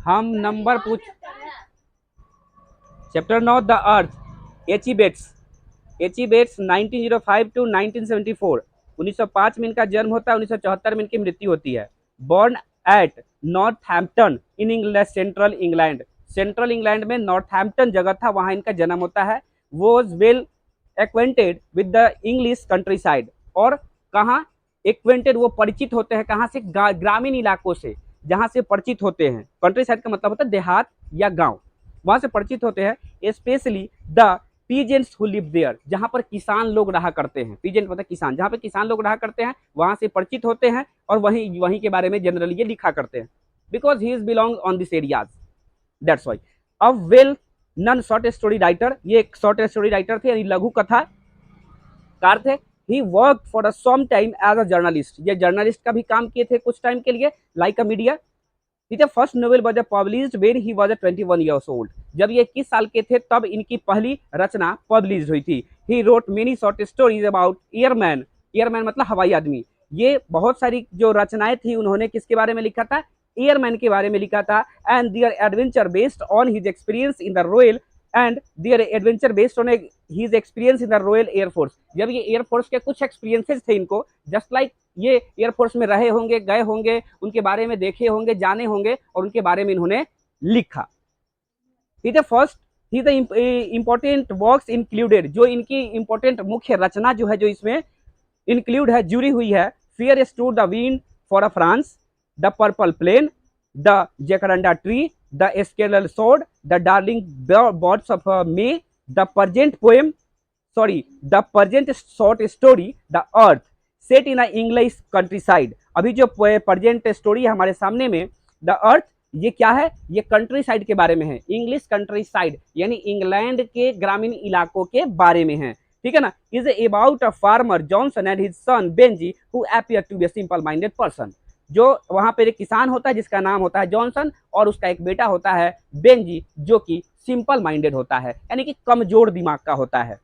हम नंबर पूछ chapter 9 the earth. H E Bates 1905 to 1974। 1905 में इनका जन्म होता है, 1974 में इनकी मृत्यु होती है। Born at Northampton in England, central England में नॉर्थहैम्पटन जगह था, वहां इनका जन्म होता है। Was well acquainted with the English countryside. और कहाँ एक्वेंटेड, वो परिचित होते हैं कहाँ से, ग्रामीण इलाकों से, जहाँ से परिचित होते हैं। कंट्री साइड का मतलब होता है देहात या गांव, वहां से परिचित होते हैं। Specially the peasants who live there, जहां पर किसान लोग रहा करते हैं। पीजेंट मतलब किसान, जहां पर किसान लोग रहा करते हैं वहां से परिचित होते हैं, और वहीं वहीं के बारे में जनरली ये लिखा करते हैं। Because he is belong on this areas, that's why. A well known short story writer, ये एक शॉर्ट स्टोरी राइटर थे, यानी लघु कथा कार थे। He work for some time as a journalist, ये जर्नलिस्ट का भी काम किए थे कुछ टाइम के लिए, like a media. First novel was published when he was 21 years old, जब ये 21 साल के थे तब इनकी पहली रचना पब्लिश हुई थी। He wrote many short stories about airman, airman मतलब हवाई आदमी। ये बहुत सारी जो रचनाएं थी उन्होंने किसके बारे में लिखा था, एयरमैन के बारे में लिखा था। And their adventure based on his experience in the Royal, and their adventure based on his experience in the Royal Air Force, जब ये एयरफोर्स के कुछ एक्सपीरियंसेस थे इनको, जस्ट लाइक ये एयरफोर्स में रहे होंगे, गए होंगे, उनके बारे में देखे होंगे, जाने होंगे, और उनके बारे में इन्होंने लिखा। ठीक है, first he the important works included, जो इनकी इंपॉर्टेंट मुख्य रचना जो है, जो इसमें इंक्लूड है, जुड़ी हुई है। Fair stood the wind for a France, the purple plain, the jacaranda tree, the scarlet sword, the darling birds of May, the present poem, sorry the present short story the earth set in a English countryside. अभी जो present story है हमारे सामने में, the earth, ये क्या है, ये कंट्री साइड के बारे में है, इंग्लिश कंट्री साइड यानी इंग्लैंड के ग्रामीण इलाकों के बारे में है। ठीक है ना। Is about a farmer Johnson and his son Benjy who appear to be a simple minded person, जो वहां पर एक किसान होता है जिसका नाम होता है जॉनसन, और उसका एक बेटा होता है बेंजी, जो कि सिंपल माइंडेड होता है, यानी कि कमजोर दिमाग का होता है।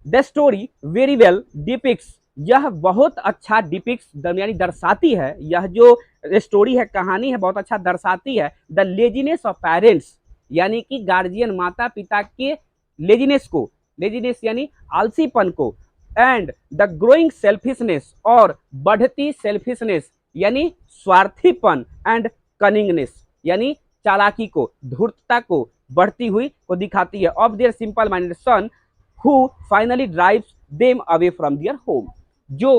The story very well depicts, यह बहुत अच्छा डिपिक्स यानी दर्शाती है, यह जो स्टोरी है, कहानी है, बहुत अच्छा दर्शाती है द लेजीनेस ऑफ पेरेंट्स, यानी कि गार्जियन माता पिता के लेजीनेस को, लेजीनेस यानी आलसीपन को, एंड द ग्रोइंग सेल्फिशनेस, और बढ़ती सेल्फिशनेस यानी स्वार्थीपन, एंड कनिंगनेस यानी चालाकी को, धूर्तता को, बढ़ती हुई को दिखाती है, of their simple minded son who finally drives them away from their home। जो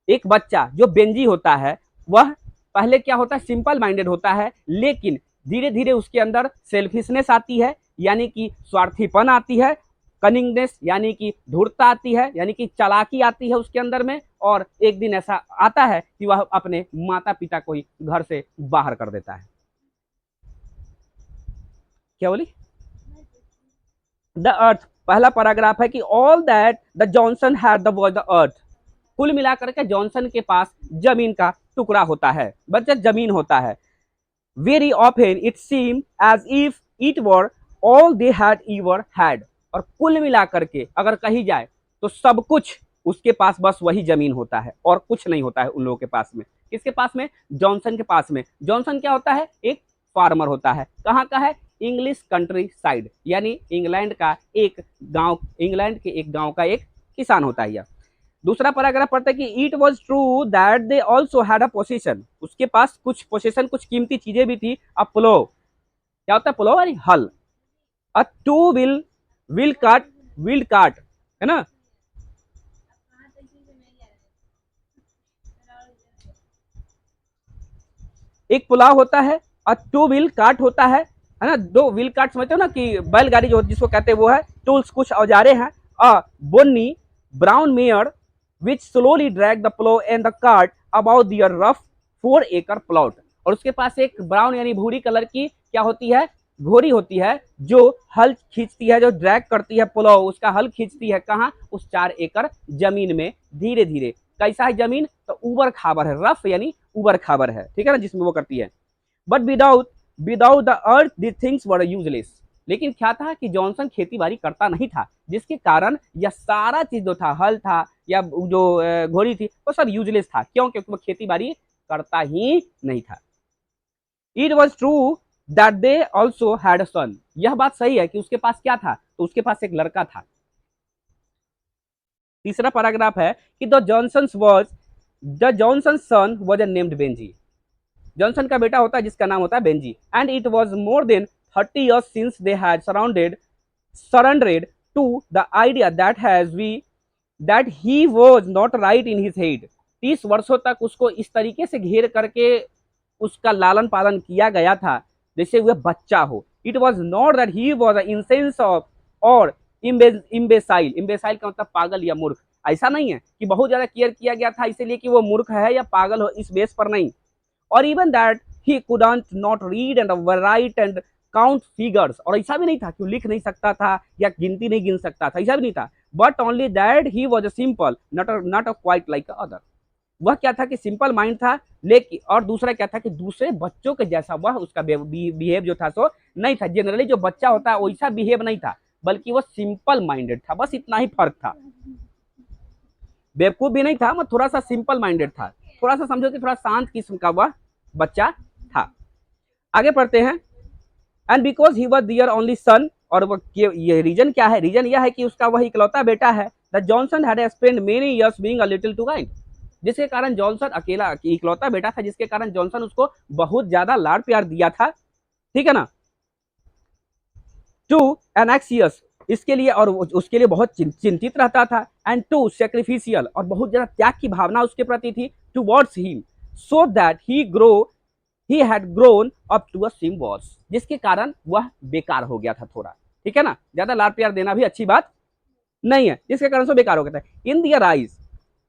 एक बच्चा जो बेंजी होता है, वह पहले क्या होता है, सिंपल माइंडेड होता है, लेकिन धीरे धीरे उसके अंदर सेल्फिशनेस आती है, यानी कि स्वार्थीपन आती है, कनिंगनेस यानी कि धूर्तता आती है, यानी कि चालाकी आती है उसके अंदर में, और एक दिन ऐसा आता है कि वह अपने माता पिता को ही घर से बाहर कर देता है। क्या बोली, द अर्थ, पहला पैराग्राफ है कि all that the Johnson had the was the earth, कुल मिलाकर के जॉनसन के पास जमीन का टुकड़ा होता है, बच्चा जमीन होता है। Very often it seem as if it were all they had ever had, और कुल मिलाकर के अगर कही जाए तो सब कुछ उसके पास बस वही जमीन होता है, और कुछ नहीं होता है उन लोगों के पास में। किसके पास में, जॉनसन के पास में। जॉनसन क्या होता है, एक फार्मर होता है, कहाँ का है, इंग्लिश कंट्री साइड, यानी इंग्लैंड का एक गांव, इंग्लैंड के एक गांव का एक किसान होता है। दूसरा पैराग्राफ पढ़ते हैं कि it was true that they also had a position, उसके पास कुछ पोजीशन, कुछ कीमती चीजें भी थी। अ प्लो, क्या होता है प्लो, यानी हल। अ टू व्हील कार्ट है ना, एक पुलाव होता है, और टू व्हील कार्ट होता है ना, दो व्हील कार्ट समझते हो ना, कि बैलगाड़ी जो जिसको कहते हैं वो है। टूल्स कुछ औजारे हैं। A bony brown mare which slowly drag the plough and the cart about their rough 4 एकड़ प्लॉट, और उसके पास एक ब्राउन यानी भूरी कलर की क्या होती है, घोड़ी होती है, जो हल खींचती है, जो ड्रैग करती है प्लो, उसका हल खींचती है कहाँ, उस 4 एकड़ जमीन में धीरे धीरे। कैसा है जमीन, तो ऊबर खाबर है, रफ यानी ऊबर खाबर है, ठीक है ना, जिसमें वो करती है। But without the earth this things were useless, लेकिन क्या था कि जॉनसन खेती बाड़ी करता नहीं था, जिसके कारण यह सारा चीज जो था, हल था या जो घोड़ी थी, वो सब यूजलेस था। क्यों, क्योंकि वो खेती बाड़ी करता ही नहीं था। It was true that they also had a son, यह बात सही है कि उसके पास क्या था, तो उसके पास एक लड़का था। तीसरा पैराग्राफ है कि the Johnson son was a named Benjy, Johnson का बेटा होता है जिसका नाम होता है Benjy, and it was more than 30 years since they had surrendered to the idea that he was not right in his head। 30 वर्षों तक उसको इस तरीके से घेर करके उसका लालन पालन किया गया था जैसे वह बच्चा हो। It was not that he was incense of और इम्बेसाइल, इम्बेसाइल का मतलब पागल या मूर्ख, ऐसा नहीं है कि बहुत ज्यादा केयर किया गया था इसलिए कि वो मूर्ख है या पागल हो, इस बेस पर नहीं। और even that he couldn't not read and right and count figures, और ऐसा भी नहीं था कि वो लिख नहीं सकता था या गिनती नहीं गिन सकता था, ऐसा भी नहीं था। But only that he was a simple not a quite like other, वह क्या था कि सिंपल माइंड था, लेकिन और दूसरा क्या था कि दूसरे बच्चों के जैसा वह उसका बिहेव जो था सो नहीं था। जनरली जो बच्चा होता है वैसा बिहेव नहीं था, बल्कि वह सिंपल माइंडेड था, बस इतना ही फर्क था। बेवकूफ भी नहीं था, मैं थोड़ा सा सिंपल माइंडेड था, थोड़ा सा समझो कि थोड़ा शांत किस्म का वह बच्चा था। आगे पढ़ते हैं। And because he was their only son, और ये रीजन क्या है, रीजन यह है कि उसका वह इकलौता बेटा है। The Johnson had spend many years being a little too kind, जिसके कारण जॉनसन अकेला इकलौता बेटा था, जिसके कारण जॉनसन उसको बहुत ज्यादा लाड़ प्यार दिया था, ठीक है ना। टू एनेक्सियस, इसके लिए और उसके लिए बहुत चिंतित रहता था। एंड टू सेक्रीफिशियल, और बहुत ज्यादा त्याग की भावना उसके प्रति थी towards him, so that he had grown up to a सिम्बॉस, जिसके कारण वह बेकार हो गया था थोड़ा, ठीक है ना। ज्यादा लाड़ प्यार देना भी अच्छी बात नहीं है, जिसके कारण से बेकार हो गया था। इन दियर आइज,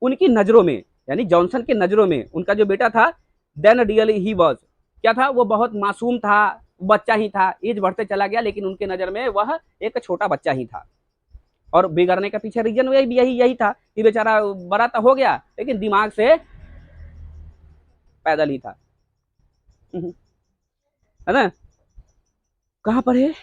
उनकी नजरों में, यानी जॉनसन के नजरों में उनका जो बेटा था, देन रियली ही वॉज, क्या था, वो बहुत मासूम था, बच्चा ही था। एज बढ़ते चला गया लेकिन उनके नजर में वह एक छोटा बच्चा ही था। और बिगड़ने का पीछे रीजन यही था कि बेचारा बड़ा तो हो गया लेकिन दिमाग से पैदल ही था, है ना। कहां पर है,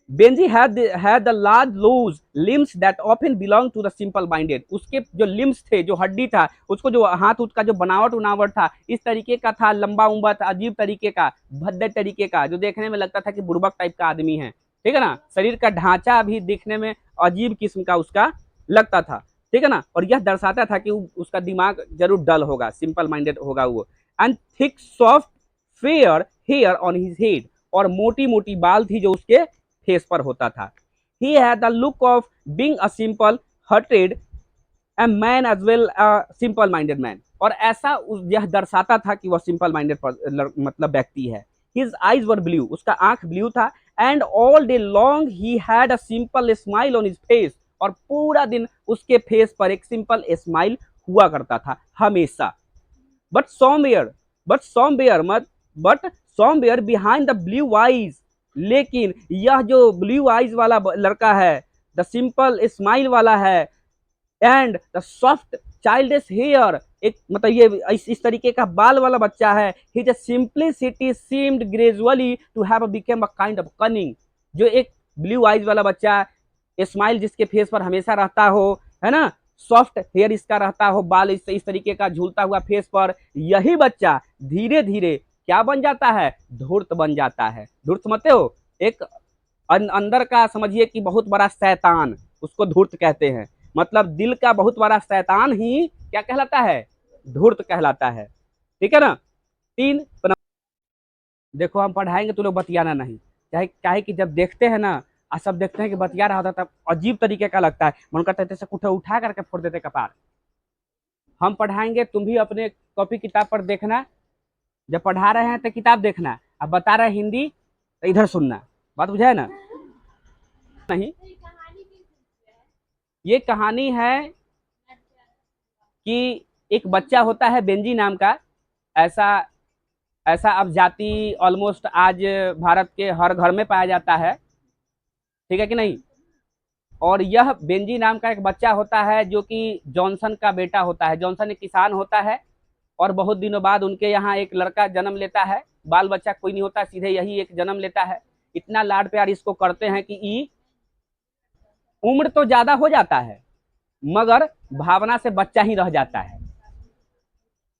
Benji had the large loose limbs that often belong to the simple minded, उसके जो लिम्स थे, जो हड्डी था, उसको जो हाथ उठ का जो बनावट उनावट था, इस तरीके का था, लंबा उम्बा था, अजीब तरीके का, भद्दे तरीके का, जो देखने में लगता था कि बुर्बक टाइप का आदमी है, ठीक है ना। शरीर का ढांचा भी दिखने में अजीब किस्म का उसका लगता था, ठीक है ना। और यह दर्शाता था कि उसका दिमाग जरूर डल होगा, सिंपल माइंडेड होगा वो। And thick soft fair hair on his head, और मोटी मोटी बाल थी जो उसके फेस पर होता था। He had the look of being a simple hearted a man as well a simple minded man, और ऐसा यह दर्शाता था कि वह सिंपल माइंडेड मतलब व्यक्ति है। हिज आईज वर ब्लू, उसका आंख ब्लू था। And all day long he had a simple smile on his face, और पूरा दिन उसके फेस पर एक सिंपल स्माइल हुआ करता था हमेशा। बट सॉमवेयर बट सॉमवेयर मत but somewhere behind the blue eyes, लेकिन यह जो ब्लू आईज वाला लड़का है, द सिंपल स्माइल वाला है, and the soft childish hair, एक मतलब ये इस तरीके का बाल वाला बच्चा है। His simplicity seemed gradually to have become a kind of cunning, जो एक ब्लू आइज वाला बच्चा, स्माइल जिसके फेस पर हमेशा रहता हो, है ना, सॉफ्ट हेयर इसका रहता हो, बाल इस तरीके का झूलता हुआ फेस पर, यही बच्चा धीरे धीरे क्या बन जाता है, धूर्त बन जाता है। धूर्त समझते हो, एक अंदर का समझिए कि बहुत बड़ा शैतान, उसको धूर्त कहते हैं। मतलब दिल का बहुत बड़ा शैतान ही क्या कहलाता है, धूर्त कहलाता है, ठीक है ना। तीन, देखो हम पढ़ाएंगे तो लोग बतियाना नहीं, चाहे चाहे कि जब देखते हैं ना, सब देखते हैं कि बतिया रहा होता तब अजीब तरीके का लगता है, मन करता है जैसे कुछ उठा करके फोड़ देते कपार। हम पढ़ाएंगे, तुम भी अपने कॉपी किताब पर देखना, जब पढ़ा रहे हैं तो किताब देखना, अब बता रहे हैं हिंदी तो इधर सुनना, बात बुझा है ना। नहीं, ये कहानी है कि एक बच्चा होता है बेंजी नाम का, ऐसा ऐसा अब जाति ऑलमोस्ट आज भारत के हर घर में पाया जाता है, ठीक है कि नहीं। और यह बेंजी नाम का एक बच्चा होता है जो कि जॉनसन का बेटा होता है। जॉनसन एक किसान होता है और बहुत दिनों बाद उनके यहाँ एक लड़का जन्म लेता है, बाल बच्चा कोई नहीं होता, सीधे यही एक जन्म लेता है। इतना लाड प्यार इसको करते हैं कि उम्र तो ज्यादा हो जाता है मगर भावना से बच्चा ही रह जाता है।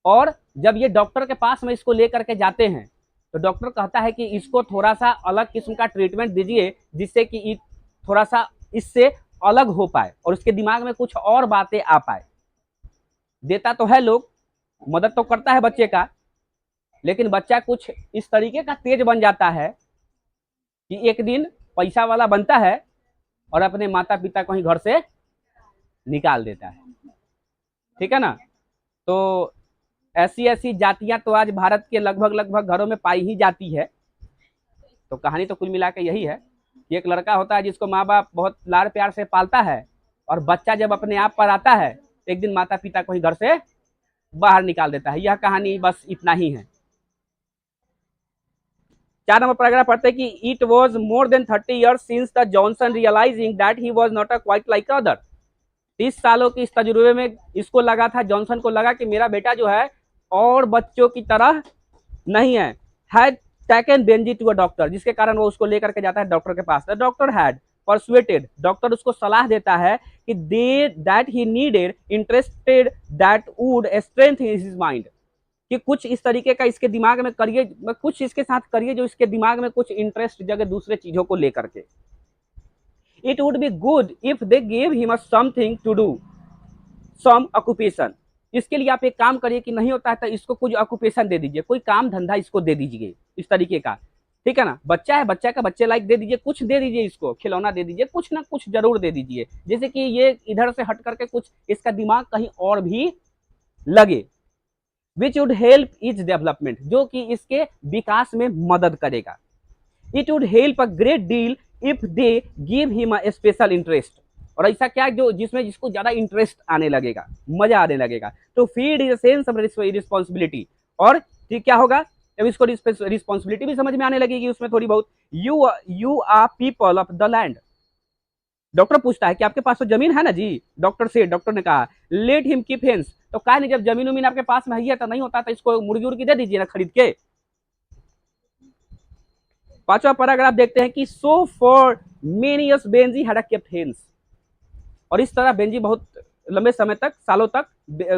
और जब ये डॉक्टर के पास में इसको लेकर के जाते हैं तो डॉक्टर कहता है कि इसको थोड़ा सा अलग किस्म का ट्रीटमेंट दीजिए जिससे कि थोड़ा सा इससे अलग हो पाए और उसके दिमाग में कुछ और बातें आ पाए। देता तो है लोग, मदद तो करता है बच्चे का, लेकिन बच्चा कुछ इस तरीके का तेज बन जाता है कि एक दिन पैसा वाला बनता है और अपने माता पिता को ही घर से निकाल देता है। ठीक है ना। तो ऐसी ऐसी जातियां तो आज भारत के लगभग लगभग घरों में पाई ही जाती है। तो कहानी तो कुल मिला के यही है कि एक लड़का होता है जिसको माँ बाप बहुत लाड़ प्यार से पालता है और बच्चा जब अपने आप पर आता है एक दिन माता पिता को ही घर से बाहर निकाल देता है। यह कहानी बस इतना ही है। 4 नंबर पैराग्राफ पढ़ते हैं कि it was more than 30 years since the Johnson realising that he was not a quite like other. 30 सालों की इस तजुर्बे में इसको लगा था, जॉनसन को लगा कि मेरा बेटा जो है और बच्चों की तरह नहीं है। Had taken Benjy to a doctor, जिसके कारण वो उसको लेकर के जाता है डॉक्टर के पास। The doctor had persuaded, doctor उसको सलाह देता है कि they that he needed interested that would strengthen his mind, कि कुछ इस तरीके का इसके दिमाग में करिए, कुछ इसके साथ करिए जो इसके दिमाग में कुछ इंटरेस्ट जगह दूसरे चीजों को लेकर के। It would be good if they give him something to do, some occupation. इसके लिए आप एक काम करिए कि नहीं होता है तो इसको कुछ ऑक्यूपेशन दे दीजिए, कोई काम धंधा इसको दे दीजिए इस तरीके का। ठीक है ना। बच्चा है, बच्चा का बच्चे लाइक दे दीजिए, कुछ दे दीजिए, इसको खिलौना दे दीजिए, कुछ ना कुछ जरूर दे दीजिए जैसे कि ये इधर से हट करके कुछ इसका दिमाग कहीं और भी लगे। Which would help is development, जो कि इसके विकास में मदद करेगा। It would help a great deal if they give him a special interest, और ऐसा क्या जो जिसमें जिसको ज्यादा इंटरेस्ट आने लगेगा, मजा आने लगेगा। तो feed is sense of responsibility, और ठीक क्या होगा जब इसको रिस्पॉन्सिबिलिटी भी समझ में आने लगेगी उसमें थोड़ी बहुत। You are people of the land. Doctor पूछता है कि आपके पास तो जमीन है ना जी, डॉक्टर ने कहा लेट हिम कीप हेंस, तो कहा नहीं जब जमीन उमीन आपके पास में है तो नहीं होता तो इसको मुर्गी उर्गी दे दीजिए ना खरीद के। 5वां पैराग्राफ देखते हैं कि so for many years Benji had kept hence, और इस तरह बेंजी बहुत लंबे समय तक, सालों तक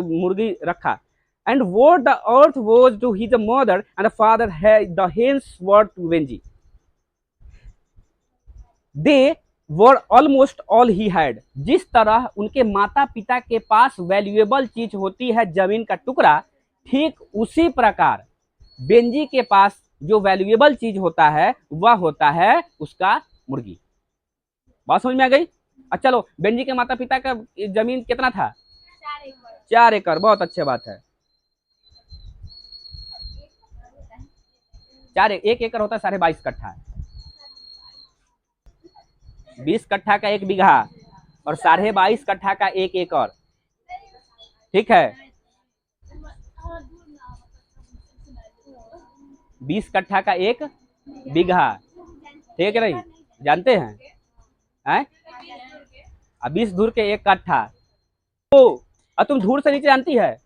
मुर्गी रखा। And what the earth was to his mother and the father had the hens were to Benji. They were almost all he had. जिस तरह उनके माता पिता के पास वैल्यूएबल चीज होती है जमीन का टुकड़ा, ठीक उसी प्रकार बेंजी के पास जो वैल्यूएबल चीज होता है वह होता है उसका मुर्गी। बात समझ में आ गई। अच्छा चलो, बेंजी के माता पिता का जमीन कितना था? 4 एकड़। बहुत अच्छी बात है। 1 एकड़ होता है 22.5 कट्ठा, 20 कट्ठा का 1 बीघा और 22.5 कट्ठा का 1 एकड़। ठीक है, 20 कट्ठा का 1 बीघा, ठीक नहीं, जानते हैं? 20 धूर के 1 कट्ठा। तो तुम धूर से नीचे जानती है?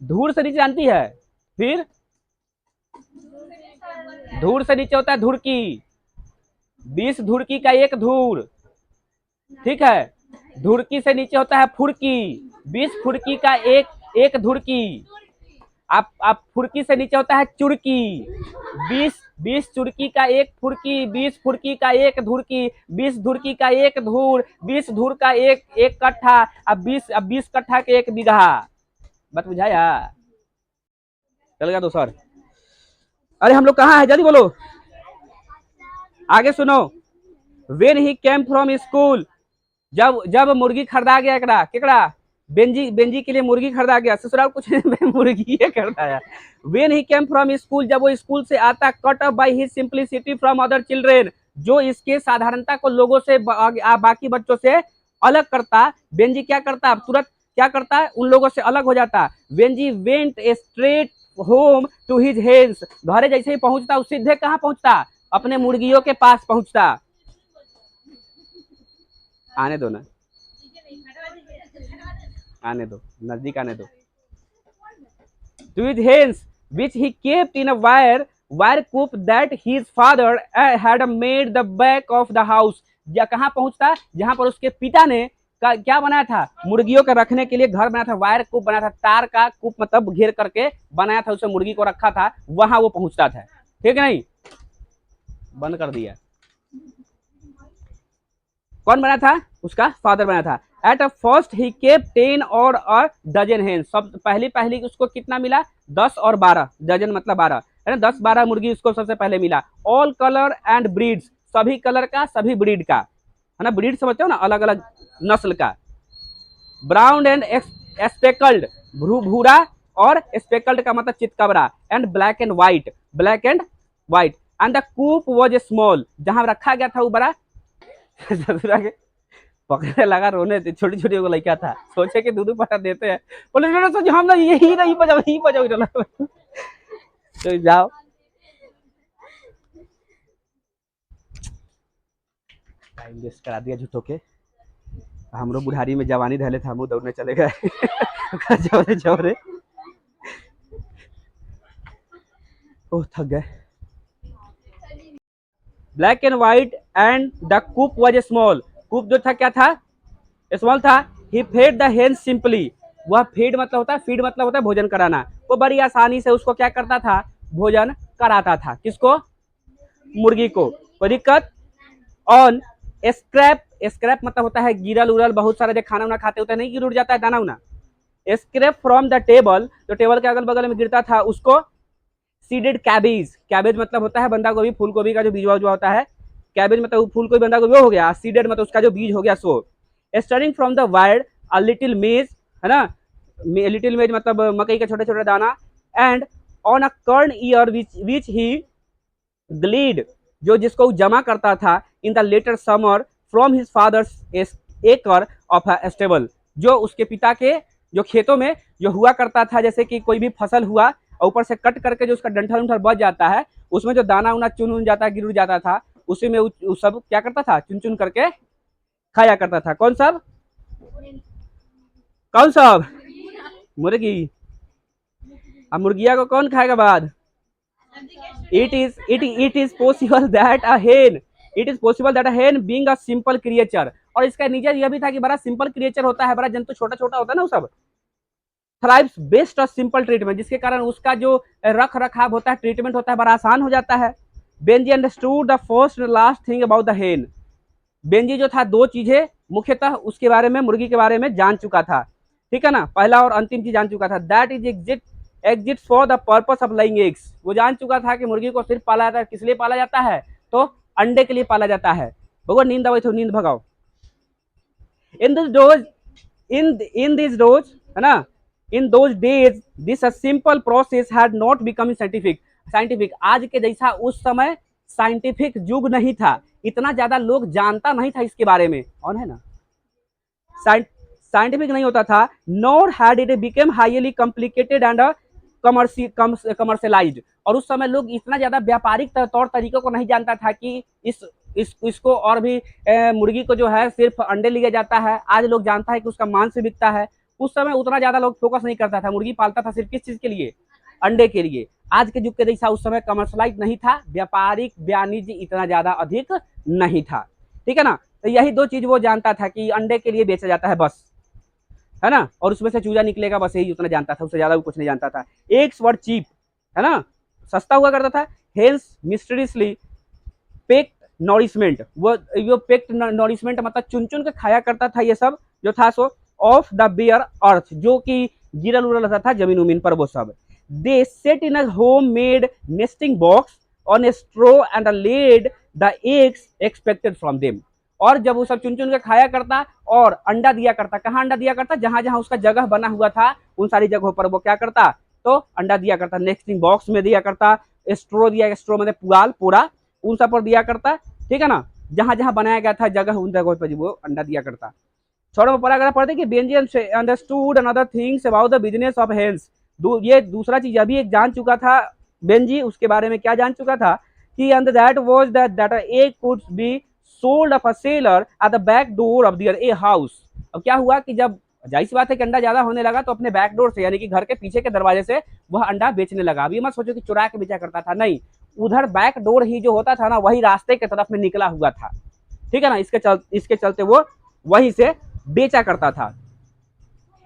धूर से नीचे जानती है? फिर धूर से नीचे होता है धुरकी। 20 धुरकी का 1 धूर, ठीक है। धुरकी से नीचे होता है फुरकी, 20 फुरकी का 1 धुरकी। आप फुरकी से नीचे होता है चुरकी, 20 चुरकी का 1 फुरकी, 20 फुरकी का 1 धुरकी, 20 धुरकी का 1 धूर, 20 धूर का 1 कट्ठा, अब 20 कट्ठा के 1 बीघा। बात बुझाया? चल गया तो सर। अरे हम लोग कहाँ है, जल्दी बोलो, आगे सुनो। When he came from school, जब मुर्गी खरीदा गया, केकड़ा बेंजी के लिए मुर्गी खरीदा गया, ससुराल कुछ मुर्गी खरीदाया। When he came from school, जब वो स्कूल से आता, cut up by his simplicity from other children, जो इसके साधारणता को लोगों से बाकी बच्चों से अलग करता, बेंजी क्या करता, तुरंत क्या करता है, उन लोगों से अलग हो जाता। Benjy went straight home to his hens, घरे जैसे ही पहुंचता सीधे कहाँ पहुंचता, अपने मुर्गियों के पास पहुंचता। आने दो ना, आने दो, नजदीक आने दो। To his hens which he kept in a wire coop that his father had made the back of the house, या कहाँ पहुंचता, जहां पर उसके पिता ने का क्या बनाया था, मुर्गियों के रखने के लिए घर बनाया था, वायर कूप बनाया था, तार का कूप मतलब घेर करके बनाया था, उससे मुर्गी को रखा था, वहां वो पहुंचता था। ठीक है नहीं, बंद कर दिया। कौन बना था, उसका फादर बना था। At a first he kept 10 और अ डजन हेन, सब पहली पहली उसको कितना मिला, 10 और 12, डजन मतलब 12 है ना, 10-12 मुर्गी उसको सबसे पहले मिला। ऑल कलर एंड ब्रीड्स, सभी कलर का सभी ब्रीड का है ना, ब्रीड समझते हो ना, अलग अलग नस्ल का। ब्राउन एंड स्पेकल्ड, भूरा और स्पेकल्ड का मतलब चितकबरा, and black and white, black and white. And the coop was small, जहां रखा गया था वो बड़ा ससुरा के पकड़ने लगा रोने, छोटी छोटी को लड़का था, सोचे कि दूध पटा देते हैं, बोले ना सोच हम ना यही नहीं बजाओ, यही बजाओ तो जाओ। टाइम वेस्ट करा दिया झूठों के, हमरो बुढ़ारी में जवानी धले थे, हम दौड़ने चले गए जवरे जवरे, ओह थक गए। Black and white and the coop was small, coop जो था क्या था, स्मॉल था। He fed the hen simply, वह फीड मतलब होता है, फीड मतलब होता है भोजन कराना, वो बड़ी आसानी से उसको क्या करता था, भोजन कराता था। किसको, मुर्गी को, कोई दिक्कत। ऑन स्क्रैप, स्क्रैप मतलब होता है गिरल उरल, बहुत सारा जो खाना उना खाते होते नहीं गिर उड़ जाता है दाना उना, स्क्रैप फ्रॉम द टेबल, जो टेबल के अगल बगल में गिरता था उसको सीडेड कैबेज, कैबेज मतलब होता है बंदा गोभी, फूल गोभी का जो बीज होता है, कैबेज मतलब फूल गोभी बंदा गोभी हो गया, सीडेड मतलब उसका जो बीज हो गया सो। Starting from the wired a little maze, है ना, लिटिल मेज मतलब मकई का छोटे छोटे दाना, एंड ऑन अ कर्न ईयर विच ही ग्लीड, जो जिसको जमा करता था in the later summer from his father's acre of a stable, जो उसके पिता के जो खेतों में जो हुआ करता था, जैसे कि कोई भी फसल हुआ और ऊपर से कट करके जो उसका डंठल उंठल बच जाता है, उसमें जो दाना उना चुन उन जाता है, गिर जाता था, उसी में सब क्या करता था, चुन चुन करके खाया करता था। कौन सा, कौन सा, मुर्गी। अब मुर्गिया को कौन खाएगा बाद, it is possible that a hen, it is possible that a hen being a simple creature, और इसका नीचे यह भी था कि बड़ा सिंपल क्रिएचर होता है, बड़ा जंतु छोटा छोटा होता है ना वो सब, thrives best of simple treatment, जिसके कारण उसका जो रख रखाव होता है, ट्रीटमेंट होता है, बड़ा आसान हो जाता है। Benji understood the first and last thing about the हेन, बेंजी जो था दो चीजें मुख्यतः उसके बारे में, मुर्गी के बारे में जान चुका था। ठीक है ना, पहला और अंतिम चीज जान चुका था, that is exit for the purpose of lying eggs, वो जान चुका था कि मुर्गी को सिर्फ पाला जाता है, किस लिए पाला जाता है, तो अंडे के लिए पाला जाता है। भगवान नींद आवे तो नींद भगाओ। In this dose, in this dose, है ना, in those days this simple process had not become scientific, आज के जैसा उस समय साइंटिफिक युग नहीं था, इतना ज्यादा लोग जानता नहीं था इसके बारे में, और है ना, साइंटिफिक नहीं होता था। Nor had it became highly complicated and commercialised, और उस समय लोग इतना ज्यादा व्यापारिक तौर तरीकों को नहीं जानता था कि इसको और भी मुर्गी को जो है सिर्फ अंडे लिया जाता है, आज लोग जानता है कि उसका मांस बिकता है। उस समय उतना ज्यादा लोग फोकस नहीं करता था, मुर्गी पालता था सिर्फ किस चीज के लिए, अंडे के लिए। आज के युग के जैसा उस समय कमर्शलाइज नहीं था, व्यापारिक वाणिज्य इतना ज्यादा अधिक नहीं था। ठीक है ना, तो यही दो चीज वो जानता था कि अंडे के लिए बेचा जाता है बस, है ना, और उसमें से चूजा निकलेगा, बस यही उतना जानता था, उससे ज्यादा वो कुछ नहीं जानता था। एग्स वर चीप, है ना, सस्ता हुआ करता था। हेल्स मिस्टीरियसली पेक्ड नॉरिशमेंट, वो पेक्ड नॉरिशमेंट मतलब चुन चुन के खाया करता था ये सब जो था सो, ऑफ द बेयर अर्थ, जो कि गिरल उरल रहता था जमीन उमीन पर वो सब। They set in a home made nesting box on a straw and laid the eggs expected from them, और जब वो सब चुन चुन के खाया करता और अंडा दिया करता, कहाँ अंडा दिया करता, जहां जहां उसका जगह बना हुआ था उन सारी जगहों पर वो क्या करता, तो अंडा दिया करता, नेस्टिंग बॉक्स में दिया करता, स्ट्रो दिया, स्ट्रो मतलब पुआल पूरा, उन सब पर दिया करता। ठीक है ना, जहां जहां बनाया गया था जगह उन जगहों पर वो अंडा दिया करता। छोड़ो में पढ़ा पढ़ते कि Benjy understood another things about the business of hens, ये दूसरा चीज अभी एक जान चुका था बेंजी, उसके बारे में क्या जान चुका था कि under that was that A could be sold of a seller eight the back door of their a house. अब क्या हुआ कि जब जाहिर सी बात है कि अंडा ज्यादा होने लगा तो अपने बैक डोर से यानी कि घर के पीछे के दरवाजे से वह अंडा बेचने लगा। अभी मत सोचो कि चुरा के बेचा करता था, नहीं, उधर बैक डोर ही जो होता था ना वही रास्ते के तरफ में निकला हुआ था। ठीक है ना, इसके चलते वो वहीं से बेचा करता था।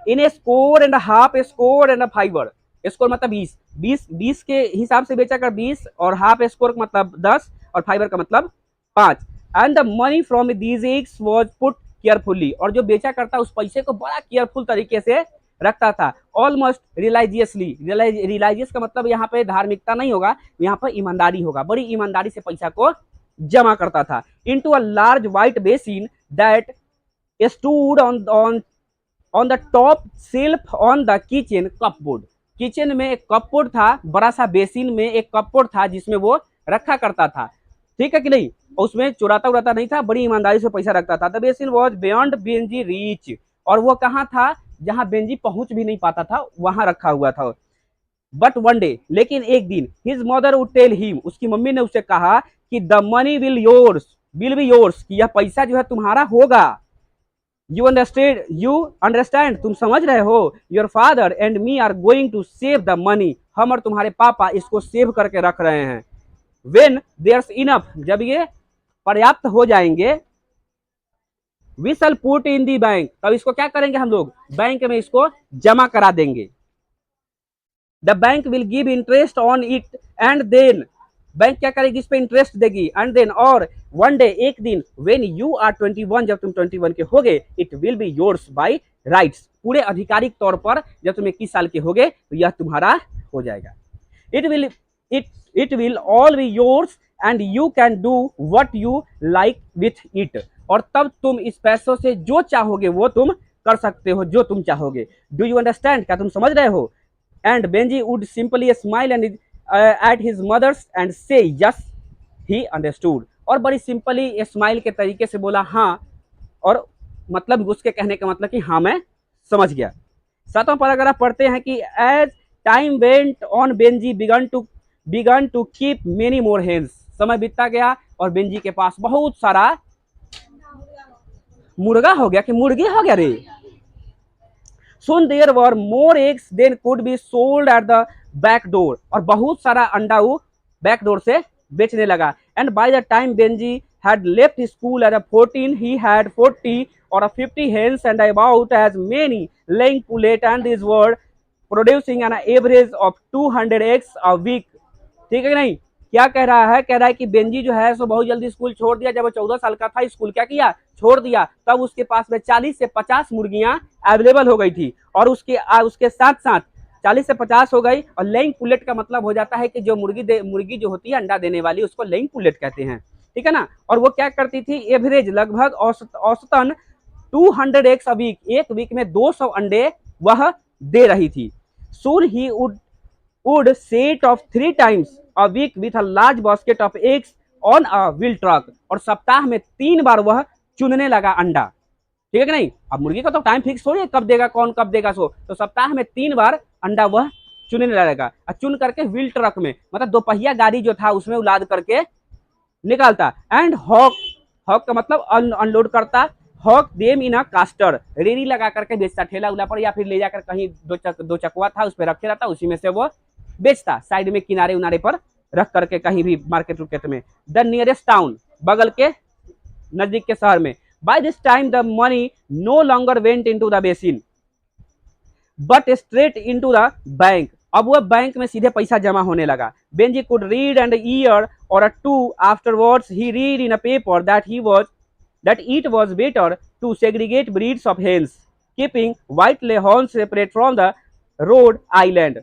In a score and half, a score and fibre, score मतलब 20, 20 के हिसाब से बेचा कर 20, और हाफ स्कोर का मतलब 10, और फाइबर का मतलब 5। And the money from these eggs was put carefully, और जो बेचा करता उस पैसे को बड़ा केयरफुल तरीके से रखता था। ऑलमोस्ट रिलाइजियसली, रिलाइजियस का मतलब यहाँ पे धार्मिकता नहीं होगा, यहाँ पर ईमानदारी होगा, बड़ी ईमानदारी से पैसा को जमा करता था। Into a large white basin that stood on the top shelf on the kitchen cupboard। Kitchen में एक कपबोर्ड था, बड़ा सा बेसिन में एक कपबोर्ड था जिसमें वो रखा करता था, ठीक है कि नहीं। उसमें चुराता उड़ाता नहीं था, बड़ी ईमानदारी से पैसा रखता था। The basin was beyond Benji reach, और वो कहाँ था, जहां बेंजी पहुंच भी नहीं पाता था, वहां रखा हुआ था। बट वन डे, लेकिन एक दिन, his mother would tell him, उसकी मम्मी ने उसे कहा कि the money will be yours, कि यह पैसा जो है तुम्हारा होगा। यू अंडरस्टैंड, तुम समझ रहे हो। Your father and me are going to save the money, हम और तुम्हारे पापा इसको सेव करके रख रहे हैं। वेन देयर्स इनफ, जब ये पर्याप्त हो जाएंगे, we shall put in the bank, तब इसको क्या करेंगे हम लोग, बैंक में इसको जमा करा देंगे। The bank will give interest on it, and then, bank क्या करेगी, इस पे इंटरेस्ट देगी, एंड देन, और वन डे, एक दिन, व्हेन यू आर 21, जब तुम 21 के होगे, it will be yours by rights, पूरे आधिकारिक तौर पर जब तुम 21 साल के होगे तो यह तुम्हारा हो जाएगा। It will it it will all be yours and you can do what you like with it, और तब तुम इस पैसों से जो चाहोगे वो तुम कर सकते हो, जो तुम चाहोगे। डू यू अंडरस्टैंड, क्या तुम समझ रहे हो। And Benji would simply smile and at his mother's and say yes, he understood, और बड़ी सिंपली स्माइल के तरीके से बोला हाँ, और मतलब उसके कहने का मतलब कि हाँ मैं समझ गया। 7वां पैराग्राफ पढ़ते हैं कि as time went on Benjy began to keep many more hens, समय बीतता गया और बेंजी के पास बहुत सारा मुर्गा हो गया, कि मुर्गी हो गया रे। Soon there were more eggs than could be sold at the back door, और बहुत सारा अंडा वो बैक डोर से बेचने लगा। And by the time Benji had left school at 14, he had 40 or 50 hens and about as many laying pullet, and these were producing an average of 200 eggs a week, ठीक है कि नहीं। क्या कह रहा है, कह रहा है कि बेंजी जो है सो बहुत जल्दी स्कूल छोड़ दिया, जब वो 14 साल का था स्कूल क्या किया, छोड़ दिया, तब उसके पास में 40 से 50 मुर्गियां अवेलेबल हो गई थी, और उसके साथ साथ 40 से 50 हो गई, और लेइंग पुलेट का मतलब हो जाता है कि जो मुर्गी जो होती है अंडा देने वाली, उसको लेइंग पुलेट कहते हैं, ठीक है ना। और वो क्या करती थी, एवरेज लगभग औसतन 200 एग्स अ वीक, एक वीक में 200 अंडे वह दे रही थी। सून ही would set off 3 times a week with a large basket of eggs on a wheel truck, और सप्ताह में 3 बार वह चुनने लगा अंडा, ठीक है कि नहीं। अब मुर्गी का तो टाइम फिक्स हो, कब देगा कौन, कब देगा सो, तो सप्ताह में 3 बार अंडा वह चुनने लगेगा, और चुन करके व्हील ट्रक में, मतलब दोपहिया गाड़ी जो था उसमें उलाद करके निकालता। एंड हॉक, हॉक का मतलब अनलोड करता, hawk them in a caster, रेरी लगा करके बेचता ठेला उला पर, या फिर ले जाकर कहीं दो चकवा था उस पर रखे रहता, उसी में से वो बेचता, साइड में किनारे उनारे पर रख करके कहीं भी मार्केट उर्केट में। द नियरेस्ट टाउन, बगल के नजदीक के शहर में। By this time the money no longer went into the basin but straight into the bank, अब वह बैंक में सीधे पैसा जमा होने लगा। Benjy could read and year or two afterwards he read in a paper that it was better to segregate breeds of hens, keeping white leghorns separate from the Rhode Island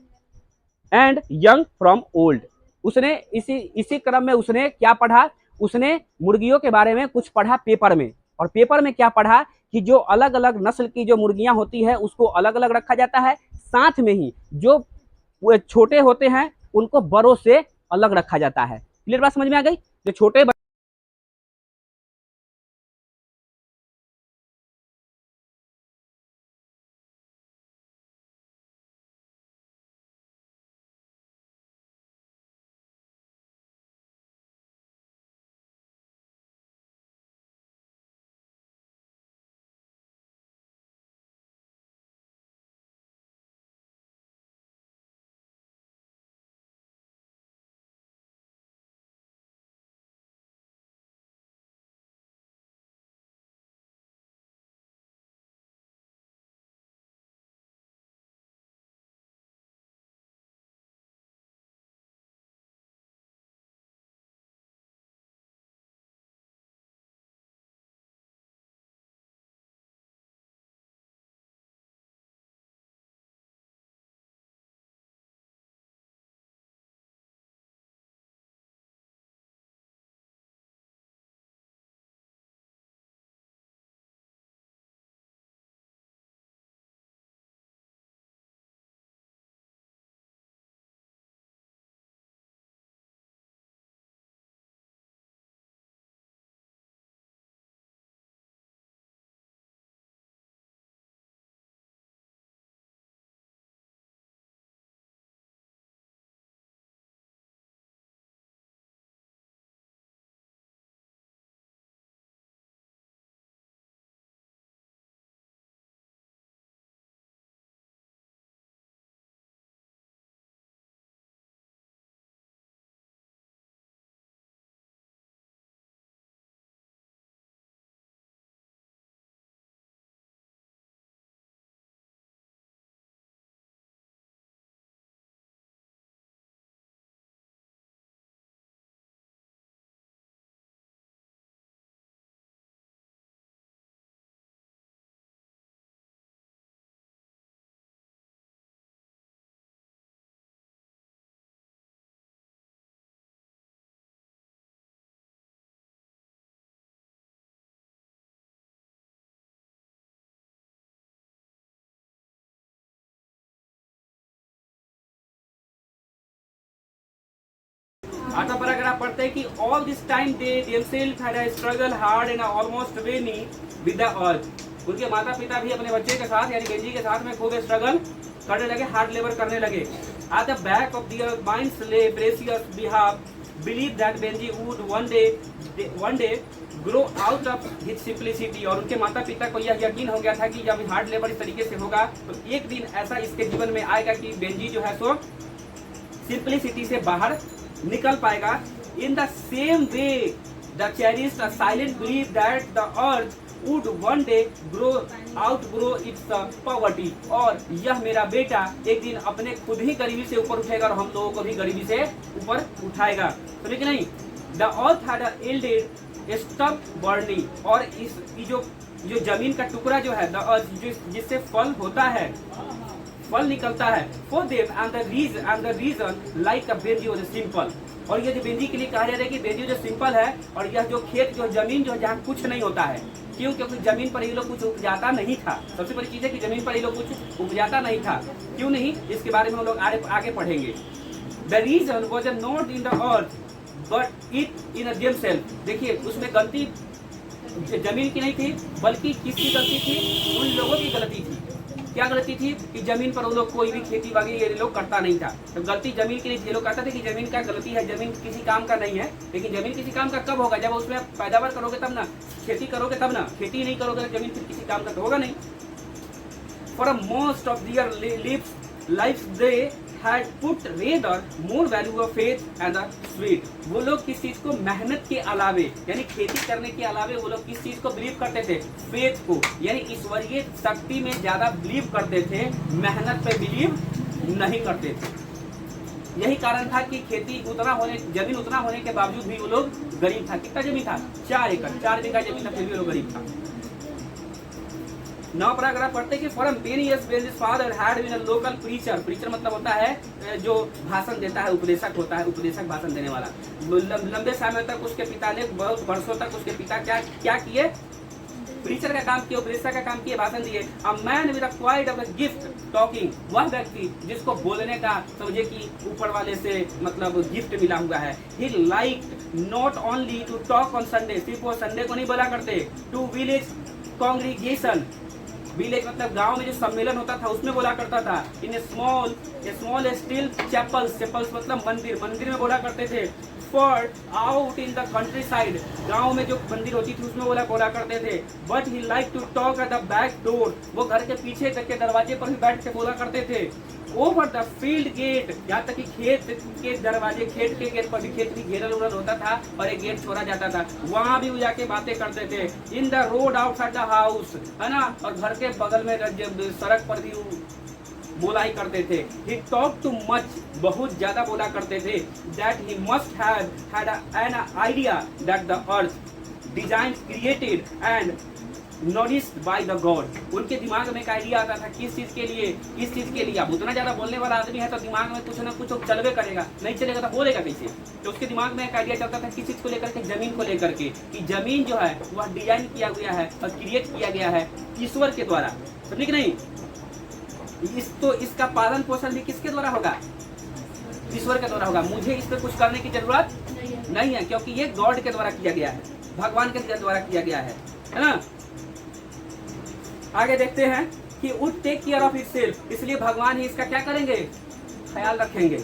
and young from old। उसने इसी क्रम में उसने क्या पढ़ा, उसने मुर्गियों के बारे में कुछ पढ़ा पेपर में, और पेपर में क्या पढ़ा कि जो अलग अलग नस्ल की जो मुर्गियां होती है उसको अलग अलग रखा जाता है, साथ में ही जो छोटे होते हैं उनको बड़ों से अलग रखा जाता है। क्लियर बात समझ में आ गई, जो छोटे 8वां पैराग्राफ पढ़ते हैं कि all this time they themselves had a struggle hard and almost vainly with the earth. उनके माता पिता भी अपने बच्चे के साथ यानी बेंजी के साथ में खूब स्ट्रगल करने लगे, हार्ड लेबर करने लगे। Eight the back of their minds ले प्रेशियस बिहाव believe that Benji would one day grow out of his simplicity. और उनके माता पिता को यह यकीन हो गया था कि जब हार्ड लेबर इस तरीके से होगा तो एक दिन ऐसा इसके जीवन में आएगा कि बेंजी जो है सो सिंप्लिसिटी से बाहर निकल पाएगा। In the same way the cherished a silent believe that the earth would one day outgrow it's poverty. और यह मेरा बेटा एक दिन अपने खुद ही गरीबी से ऊपर उठेगा और हम लोगों को भी गरीबी से ऊपर उठाएगा। तो लेकिन नहीं, the earth had yielded stop burning. और इस जो जमीन का टुकड़ा जो है द अर्थ जिससे फल होता है, फल निकलता है, for them and the reason like a Benjy was simple. और ये जो बेंजी के लिए कहा जा रहा है कि बेंजी जो सिंपल है, और यह जो खेत जो जमीन जो जहाँ कुछ नहीं होता है, क्यों? क्योंकि जमीन पर ये लोग कुछ उपजाता नहीं था। सबसे बड़ी चीज है कि जमीन पर ये लोग कुछ उपजाता नहीं था। क्यों नहीं, इसके बारे में हम लोग आगे पढ़ेंगे। The reason was not in the earth but it in themselves. देखिए उसमें गलती जमीन की नहीं थी, बल्कि किसकी गलती थी? उन लोगों की गलती थी। क्या गलती थी? कि जमीन पर वो लोग कोई भी खेती बाड़ी ये लोग करता नहीं था। तो गलती जमीन की नहीं थी। लोग कहते थे कि जमीन का गलती है, जमीन किसी काम का नहीं है। लेकिन जमीन किसी काम का कब होगा? जब उसमें पैदावार करोगे तब ना, खेती करोगे तब ना। खेती नहीं करोगे तो जमीन फिर किसी काम का तो होगा नहीं। For most of their life they had put rather more value of faith and the sweet। वो लोग किस चीज को, मेहनत के अलावे यानी खेती करने के अलावे वो लोग किस चीज को बिलीव करते थे? फेथ को, यानी ईश्वरीय शक्ति में ज्यादा बिलीव करते थे, मेहनत पे बिलीव नहीं करते थे। यही कारण था कि खेती उतना होने, जमीन उतना होने के बावजूद भी वो लोग गरीब था। कितना जमीन था? 4 एकड़, 4 बीघा जमीन था, फिर भी वो लोग गरीब था। 9 पैराग्राफ पढ़ते कि for many years Benjy's father had been a local preacher. Preacher मतलब होता है जो भाषण देता है, उपदेशक होता है, उपदेशक भाषण देने वाला। लंबे समय तक उसके पिता ने, बहुत वर्षों तक उसके पिता क्या किए? प्रीचर का काम किए, उपदेशक का काम किए, भाषण दिए। A man with quite of a gift talking, वह व्यक्ति जिसको बोलने का समझे कि ऊपर वाले से मतलब गिफ्ट मिला हुआ है। He like not only to talk on Sunday, सिर्फ वो संडे को नहीं बोला करते, टू विलेज कॉन्ग्रीगेशन, विलेज मतलब गांव में जो सम्मेलन होता था उसमें बोला करता था। In small steel chapels, chapels मतलब मंदिर, मंदिर में बोला करते थे। For out in the country side, गाँव में जो मंदिर होती थी उसमें बोला करते थे। But he like to talk at the back door, वो घर के पीछे तक के दरवाजे पर भी बैठ के बोला करते थे। ओवर द फील्ड गेट, यहाँ तक कि खेत के दरवाजे, खेत के गेट पर भी, खेत भी घेरल उड़ल होता था और एक गेट छोड़ा जाता था, वहां भी वो जाके बातें करते थे। In the road outside the house, है ना, और घर के बगल में सड़क पर भी बोला ही करते थे। ही टॉक टू मच, बहुत ज्यादा बोला करते थे। That he must have had an idea that the earth design created and nourished by the god. उनके दिमाग में एक आइडिया आता था किस चीज के लिए। अब उतना ज्यादा बोलने वाला आदमी है तो दिमाग में कुछ ना कुछ चलवे करेगा, नहीं चलेगा तो बोलेगा कैसे? तो उसके दिमाग में एक आइडिया चलता था किस चीज को लेकर के, जमीन को लेकर के, कि जमीन जो है वह डिजाइन किया गया है और क्रिएट किया गया है ईश्वर के द्वारा। समझे कि नहीं? इसका पालन पोषण भी किसके द्वारा होगा? ईश्वर के द्वारा होगा। मुझे इस पर कुछ करने की जरूरत नहीं है, क्योंकि ये गॉड के द्वारा किया गया है, भगवान के द्वारा किया गया है ना। आगे देखते हैं कि would take care of itself, इसलिए भगवान ही इसका क्या करेंगे? ख्याल रखेंगे,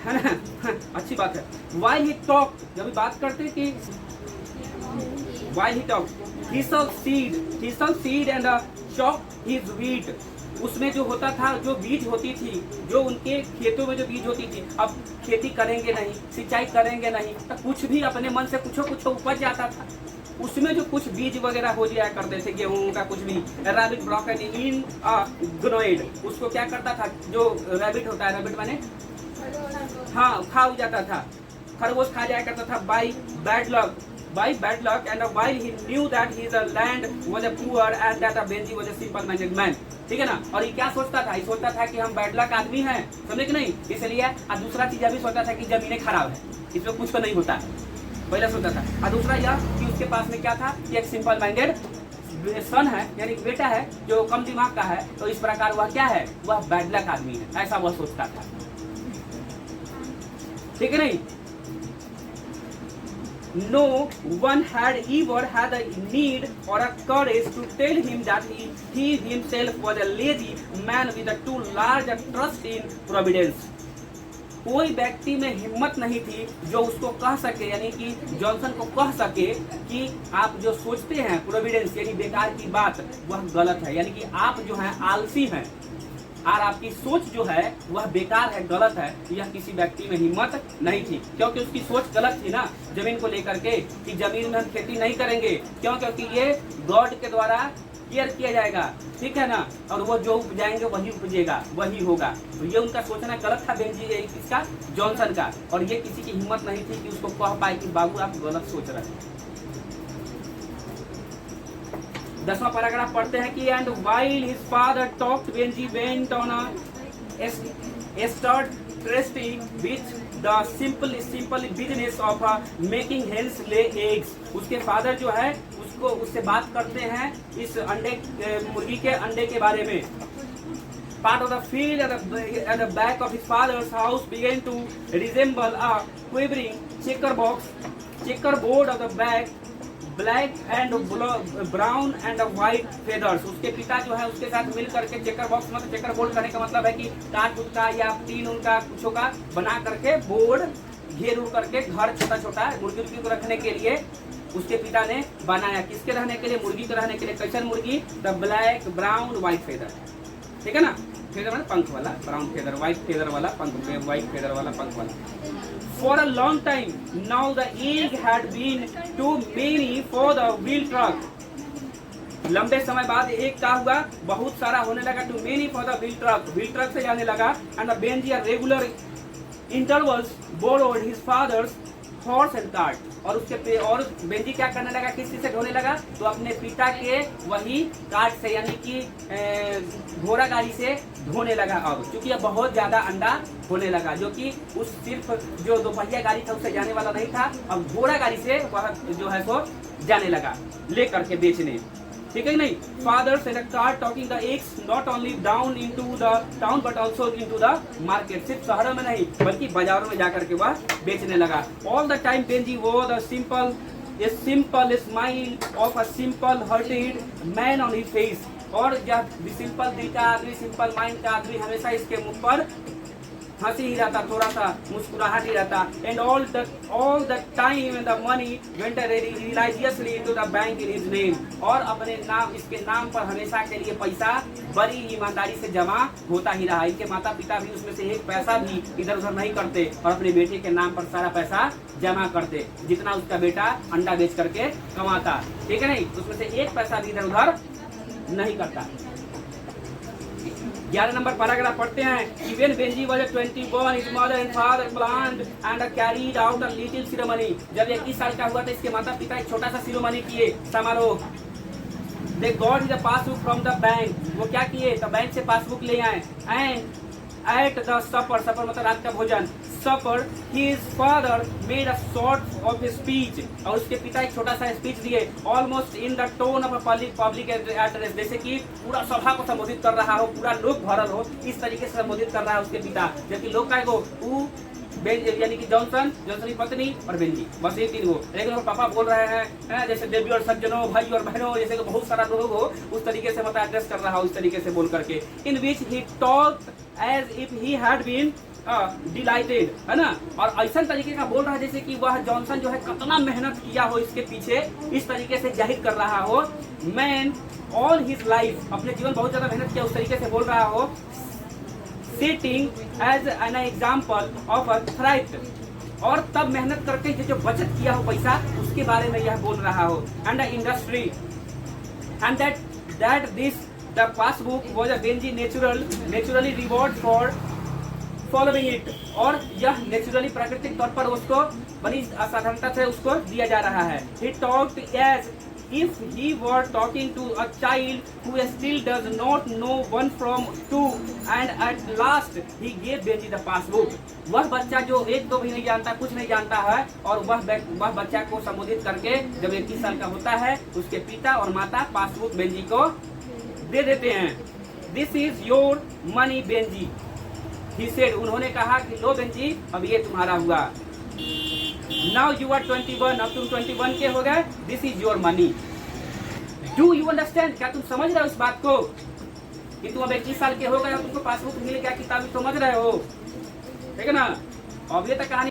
है ना। अच्छी बात है। व्हाइल ही टॉक, जब बात करते हैं कि while he talk, he saw seed and chop his wheat, उसमें जो होता था, जो बीज होती थी, जो उनके खेतों में जो बीज होती थी, अब खेती करेंगे नहीं, सिंचाई करेंगे नहीं, तो कुछ भी अपने मन से कुछ उपज जाता था। उसमें जो कुछ बीज वगैरह हो जाया करते थे, गेहूं का कुछ भी। रैबिट ब्रोकन इन ग्नोइड, उसको क्या करता था? जो रैबिट होता है, रैबिट माने हाँ, खा जाता था, खरगोश खा जाया करता था। By bad luck and while he knew that his land was a poor and that Benji was a simple minded man, ठीक है ना। और ये क्या सोचता था? ये सोचता था कि हम बैड लक आदमी हैं, समझे कि नहीं, इसलिए। और दूसरा चीज अभी सोचता था कि जमीनें खराब है, इसमें कुछ तो नहीं होता है, पहला सोचता था। और दूसरा यह कि उसके पास में क्या था कि एक सिंपल माइंडेड सन है, यानी बेटा है जो कम दिमाग का है, तो इस प्रकार वह क्या है? वह बैड लक आदमी है, ऐसा वह सोचता था, ठीक है नहीं। No one had ever had a need or a courage to tell him that he himself was a lazy man with a too large a trust in providence. कोई व्यक्ति में हिम्मत नहीं थी जो उसको कह सके, यानी कि जॉनसन को कह सके कि आप जो सोचते हैं प्रोविडेंस यानी बेकार की बात वह गलत है, यानी कि आप जो है आलसी हैं और आपकी सोच जो है वह बेकार है, गलत है। यह किसी व्यक्ति में हिम्मत नहीं थी, क्योंकि उसकी सोच गलत थी ना जमीन को लेकर के कि जमीन में हम खेती नहीं करेंगे, क्यों? क्योंकि ये गॉड के द्वारा केयर किया जाएगा, ठीक है ना, और वो जो उपजाएंगे वही उपजेगा, वही होगा। तो ये उनका सोचना गलत था बेंजी इसका जॉनसन का, और ये किसी की हिम्मत नहीं थी कि उसको कह पाए कि बाबू आप गलत सोच रहे हैं। 10वां पैराग्राफ पढ़ते हैं कि and while his father talked Benjy went on a start trusting with the simple business of making hens lay eggs. उसके फादर जो है उसको उससे बात करते हैं इस अंडे मुर्गी के अंडे के बारे में। Part of the field at the back of his father's house began to resemble a quivering checkerboard of the back, black and brown and white feathers। उसके पिता जो है उसके साथ मिल करके चेकर बॉक्स मतलब चेकर बोर्ड करने का मतलब है कि काट उठ का या टीन उनका कुछों का बना करके बोर्ड घेर उड़ करके घर छोटा छोटा मुर्गी को रखने के लिए उसके पिता ने बनाया। किसके रहने के लिए? मुर्गी के रहने के लिए। कैसन मुर्गी? The black brown white feather, ठीक है ना, फेदर मतलब पंख वाला, ब्राउन फेदर व्हाइट फेदर वाला पंख, व्हाइट फेदर वाला पंख वाला। For a long time now the egg had been too many for the wheel truck। लंबे समय बाद एक का हुआ बहुत सारा होने लगा, too many for the wheel truck से जाने लगा। and the Benji at regular intervals borrowed his father's horse and cart। और उसके और बेंजी क्या करने लगा, किस चीज से ढोने लगा? तो अपने पिता के वही कार्ट से यानी कि घोड़ा गाड़ी से ढोने लगा। अब क्योंकि अब बहुत ज्यादा अंडा होने लगा, जो कि उस सिर्फ जो दोपहिया गाड़ी था उससे जाने वाला नहीं था, अब घोड़ा गाड़ी से वह जो है सो जाने लगा ले करके बेचने, ठीक है नहीं। Father's and car talking the eggs not only down into the town but also into the market. सिर्फ शहरों में नहीं बल्कि बाजारों में जाकर के वह बेचने लगा। ऑल द टाइम बेंजी वो the simple smile of a simple hearted man on his face. और जब सिंपल दिल का आदमी, सिंपल माइंड का आदमी, हमेशा इसके मुख पर हंसी ही रहता, थोड़ा सा मुस्कुराहट ही रहता। And all the time the money went religiously into the bank in his name. और अपने नाम, इसके नाम पर हमेशा के लिए पैसा बड़ी ईमानदारी से जमा होता ही रहा। इनके माता पिता भी उसमें से एक पैसा भी इधर उधर नहीं करते और अपने बेटे के नाम पर सारा पैसा जमा करते, जितना उसका बेटा अंडा बेच करके कमाता, ठीक है नहीं, उसमें से एक पैसा भी इधर उधर नहीं करता। 11 नंबर पैराग्राफ पढ़ते हैं। When Benji was 21, his mother and father planned and carried out a little ceremony। जब 21 साल का हुआ तो इसके माता पिता एक छोटा सा सिरोमनी किए, समारोह। They got the passbook from the bank। वो क्या किए? तो बैंक से पासबुक ले आए। And at the supper मतलब रात का भोजन, supper his father made a sort of a speech। और उसके पिता एक छोटा सा स्पीच दिए, almost in the tone of a public address। जैसे कि पूरा सभा को संबोधित कर रहा हो, पूरा लोग भरल हो, इस तरीके से संबोधित कर रहा है उसके पिता। जबकि लोग का वो यानी कि जॉनसन की पत्नी और बेंजी, बस ये 3 हो। लेकिन वो पापा बोल रहे हैं जैसे देवी और सज्जनों, भाई और बहनों, जैसे कि बहुत सारा लोग हो, उस तरीके से मतलब एड्रेस कर रहा हो, उस तरीके से बोल करके। In which he talked as if he had been delighted, है ना। और ऐसा तरीके का बोल रहा है जैसे कि वह जॉनसन जो है कितना मेहनत किया हो इसके पीछे, इस तरीके से जाहिर कर रहा हो। मैन ऑल हिज लाइफ, अपने जीवन बहुत ज्यादा मेहनत किया, उस तरीके से बोल रहा हो। Sitting as an example of a thrift। और तब मेहनत करके जो बचत किया हो पैसा, उसके बारे में यह बोल रहा हो। And the industry and that this the passbook was a Benji naturally reward for following it। और यह नेचुरली प्राकृतिक तौर पर उसको बड़ी असाधारणता से उसको दिया जा रहा है। He talked as if he were talking to a child who still does not know 1 from 2 and at last he gave Benji the passbook। वह बच्चा जो 1-2 भी नहीं जानता, कुछ नहीं जानता है, और वह बच्चा को संबोधित करके जब 21 साल का होता है, उसके पिता और माता पासबुक बेंजी को दे देते हैं। This is your money Benji, he said। उन्होंने कहा कि लो बेंजी, अब ये तुम्हारा हुआ। नाउ यू आर 21, अब तुम 21 के हो गए, this is your money. Do you understand? क्या तुम समझ रहे हो इस बात को कि तुम अब 21 साल के हो गए, तुमको पासबुक मिल गया, किताब समझ रहे हो, ठीक है ना? अब ये तक कहानी